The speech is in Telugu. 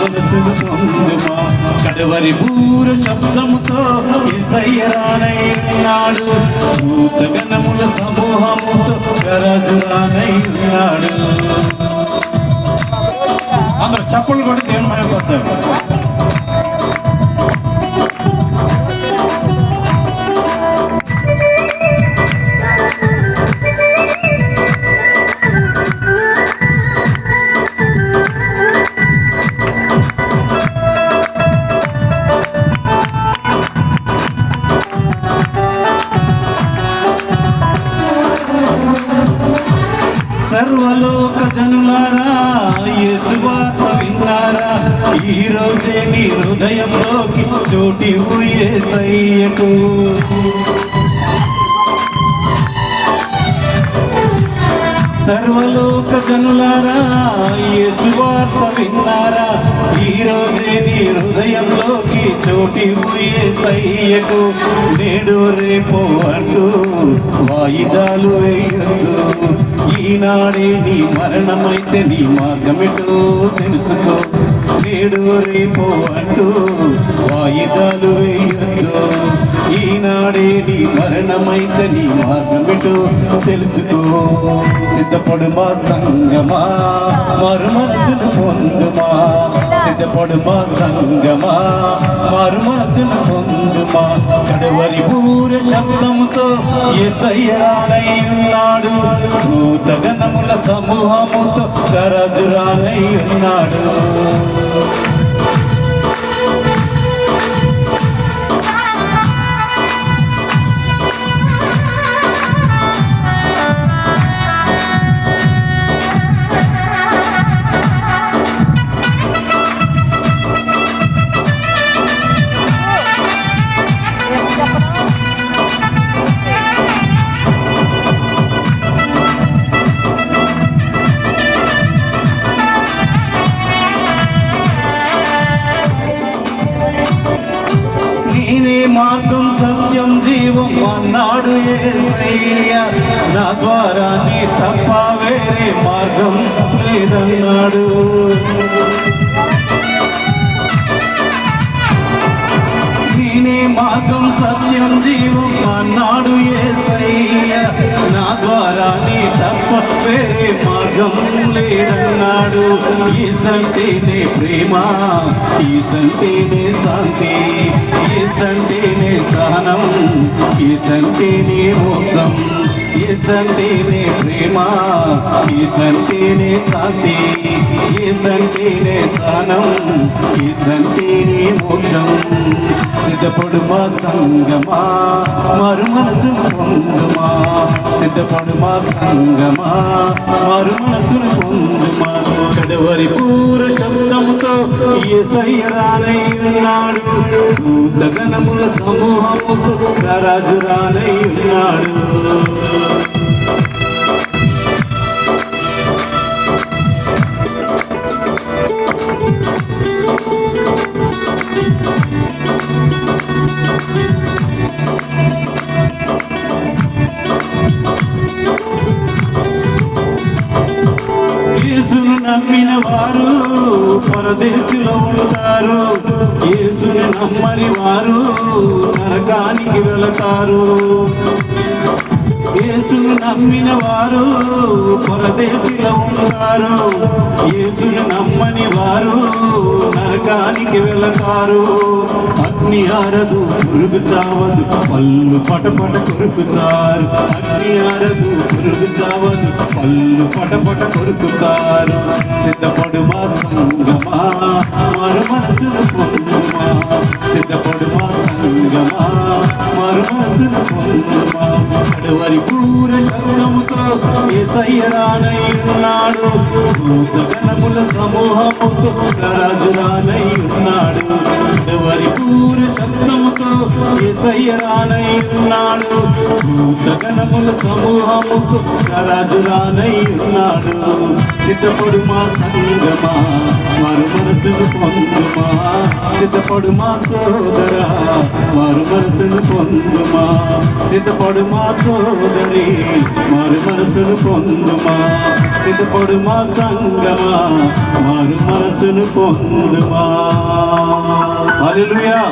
మనసును పొందుమా. కడవరి బూర శబ్దముతో యేసయ్య రానయ్యున్నాడు. భూతగణముల సమూహముతో రాజు రానయ్యున్నాడు. అందరూ చప్పులు కూడా దేవుని మహిమపడతారు. సర్వలోక జనులారా యేసు వార్త విన్నారా. ఈ రోజే నీ హృదయంలోకి చోటివ్వు యేసయ్యకు. సర్వలోక జనులారా యేసు వార్త విన్నారా. ఈ రోజే నీ హృదయంలోకి చోటివ్వు యేసయ్యకు. నేడు రేపు అంటూ వాయిదాలు వేయొద్దు. ఈనాడే నీ మరణమైతే నీ మార్గమిటో తెలుసుకో. నేడు రేపు అంటూ వాయిదాలు వేయొద్దు. ఈనాడే నీ మరణమైతే నీ మార్గమిటో తెలుసుకో. సిద్ధపడుమా సంగమా మారు మనసును పొందుమా. సిద్ధపడుమా సంగమా మారు మనసును పొందుమా. కడవరి బూర శబ్దముతో యేసయ్య రానయ్యున్నాడు. భూతగణముల సమూహముతో రాజు రానయ్యున్నాడు. మార్గం సత్యం జీవం అన్నాడు యేసయ్య. నా ద్వారా నీ తప్ప వేరే మార్గం లేదన్నాడు. నేనే మార్గం సత్యం జీవం అన్నాడు యేసయ్య. నా ద్వారా నీ తప్ప వేరే మార్గం లేదన్నాడు. ఈసంటేనే ప్రేమ, ఈసంటేనే శాంతి, ఈసంటేనే సహనం, ఈసంటేనే మోక్షం. ఈసంటేనే ప్రేమ, ఈసంటేనే శాంతి, ఈసంటేనే సహనం, ఈసంటేనే మోక్షం. సిద్ధపడుమా సంగమా మారు మనసును పొందుమా. సిద్ధపడుమా సంగమా మారు మనసును పొందుమా. కడవరి బూర శబ్దముతో యేసయ్య రానయ్యున్నాడు. భూతగణముల సమూహముతో రాజు రానయ్యున్నాడు. యేసును నమ్మిన వారు పరదేశిలో ఉంటారు. యేసుని నమ్మని వారు నరకానికి వెళతారు. యేసును నమ్మిన వారు పరదేశిలో ఉంటారు. యేసును నమ్మని వారు నరకానికి వెళతారు. అగ్ని ఆరదు పురుగు చావదు, పళ్ళు పటపట కొరుకుతారు. అగ్ని ఆరదు పురుగు చావదు, పళ్ళు పటపట కొరుకుతారు. సిద్ధపడుమా సంగమా మారు మనసును పొందుమా. సిద్ధపడుమా సంగమా మారు మనసును పొందుమా. కడవరి బూర శబ్దముతో యేసయ్య రానయ్యున్నాడు. భూతగణముల సమూహముతో రాజు రానయ్యున్నాడు. కడవరి బూర శబ్దముతో యేసయ్య రానయ్యున్నాడు. భూతగణముల సమూహముతో రాజు రానయ్యున్నాడు. సిద్ధపడుమా సంగమా మారు మనసును పొందుమా. సిద్ధపడుమా సోదరా మారు మనసును పొందుమా. సిద్ధపడుమా సోదరి మారు మనసును పొందుమా. సిద్ధపడుమా సంగమా మారు మనసును పొందుమా. హల్లెలూయా.